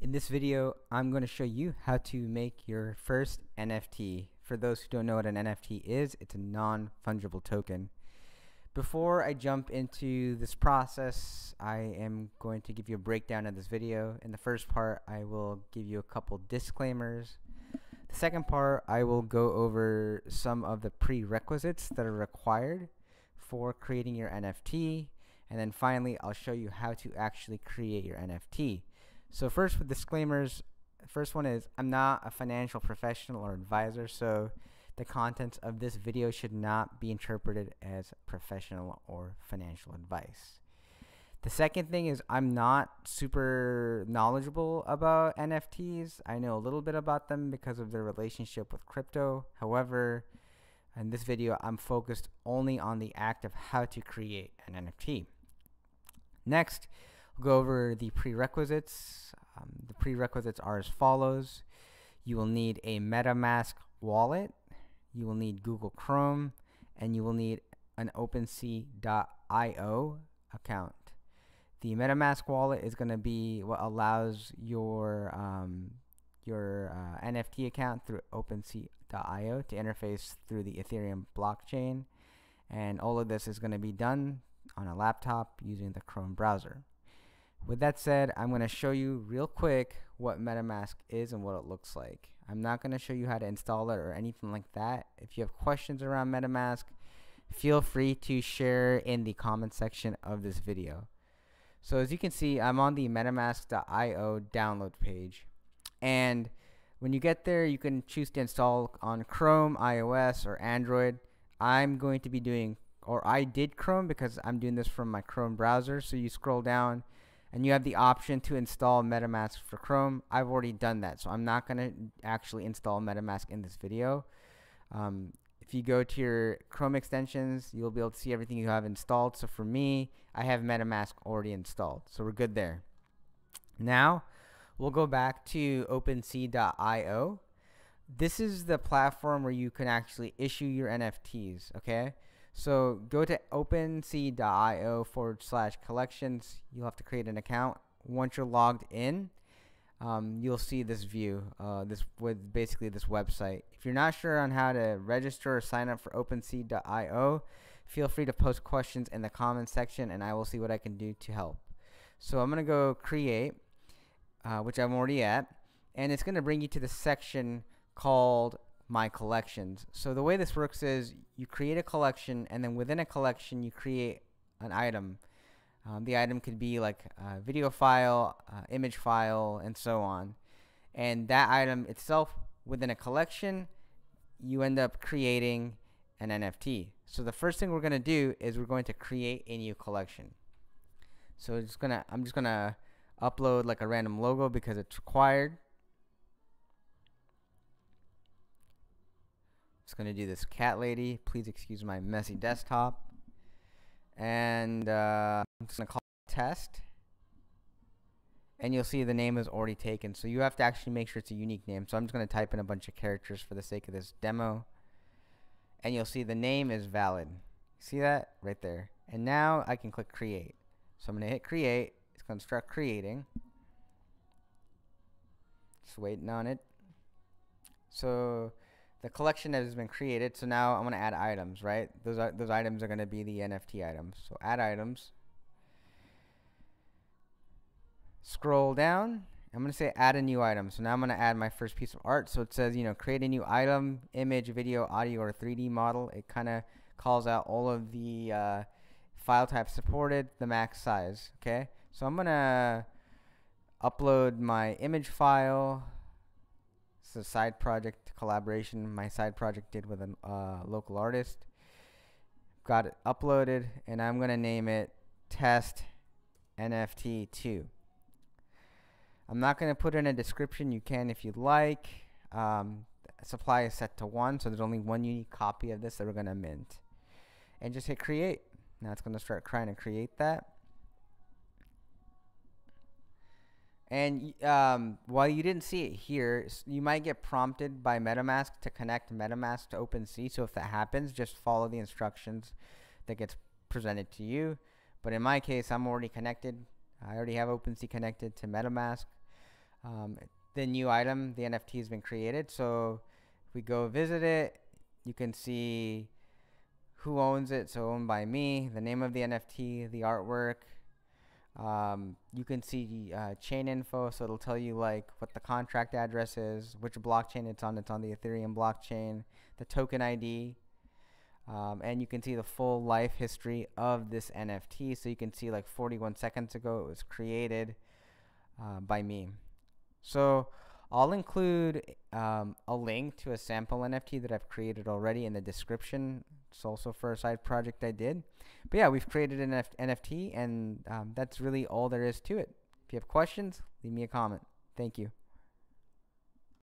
In this video, I'm going to show you how to make your first NFT. For those who don't know what an NFT is, it's a non-fungible token. Before I jump into this process, I am going to give you a breakdown of this video. In the first part, I will give you a couple disclaimers. The second part, I will go over some of the prerequisites that are required for creating your NFT. And then finally, I'll show you how to actually create your NFT. So first, with disclaimers, the first one is I'm not a financial professional or advisor, so the contents of this video should not be interpreted as professional or financial advice. The second thing is I'm not super knowledgeable about NFTs. I know a little bit about them because of their relationship with crypto. However, in this video, I'm focused only on the act of how to create an NFT. Next, we'll go over the prerequisites. The prerequisites are as follows. You will need a Metamask wallet, you will need Google Chrome, and you will need an OpenCio account. The Metamask wallet is going to be what allows your NFT account through OpenCio to interface through the Ethereum blockchain, and all of this is going to be done on a laptop using the Chrome browser. With that said, I'm going to show you real quick what MetaMask is and what it looks like. I'm not going to show you how to install it or anything like that. If you have questions around MetaMask, feel free to share in the comment section of this video. So as you can see, I'm on the metamask.io download page. And when you get there, you can choose to install on Chrome, iOS, or Android. I'm going to be doing, or I did Chrome because I'm doing this from my Chrome browser. So you scroll down and you have the option to install MetaMask for Chrome. I've already done that, so I'm not going to actually install MetaMask in this video. If you go to your Chrome extensions, you'll be able to see everything you have installed. So for me, I have MetaMask already installed, so we're good there. Now, we'll go back to OpenCio. This is the platform where you can actually issue your NFTs, okay? So go to OpenCio/collections. You'll have to create an account. Once you're logged in, you'll see this view, with basically this website. If you're not sure on how to register or sign up for OpenCio, feel free to post questions in the comment section, and I will see what I can do to help. So I'm gonna go create, which I'm already at, and it's gonna bring you to the section called My Collections. So the way this works is you create a collection, and then within a collection you create an item. The item could be like a video file, image file, and so on. And that item itself within a collection, you end up creating an NFT. So the first thing we're going to do is we're going to create a new collection. So I'm just gonna upload like a random logo because it's required. Just gonna do this cat lady. Please excuse my messy desktop. And I'm just gonna call it test. And you'll see the name is already taken. So you have to actually make sure it's a unique name. So I'm just gonna type in a bunch of characters for the sake of this demo. And you'll see the name is valid. See that right there? And now I can click create. So I'm gonna hit create. It's gonna start creating. Just waiting on it. So the collection has been created, so now I'm going to add items, right? Those items are going to be the NFT items. So add items. Scroll down. I'm going to say add a new item. So now I'm going to add my first piece of art. So it says, create a new item, image, video, audio, or 3D model. It kind of calls out all of the file types supported, the max size, okay? So I'm going to upload my image file. It's a side project collaboration my side project did with a local artist. Got it uploaded, and I'm gonna name it test NFT 2. I'm not gonna put in a description. You can if you'd like. Supply is set to 1, so there's only one unique copy of this that we're gonna mint, and just hit create. Now it's gonna start trying to create that. And while you didn't see it here, you might get prompted by MetaMask to connect MetaMask to OpenCio. So if that happens, just follow the instructions that gets presented to you. But in my case, I'm already connected. I already have OpenCio connected to MetaMask. um, the new item, the NFT has been created. So if we go visit it, you can see who owns it. So owned by me, the name of the NFT, the artwork. You can see chain info, so it'll tell you like what the contract address is, which blockchain it's on. It's on the Ethereum blockchain, the token ID, and you can see the full life history of this NFT. So you can see like 41 seconds ago it was created by me. So I'll include a link to a sample NFT that I've created already in the description. It's also for a side project I did. But yeah, we've created an NFT, and that's really all there is to it. If you have questions, leave me a comment. Thank you.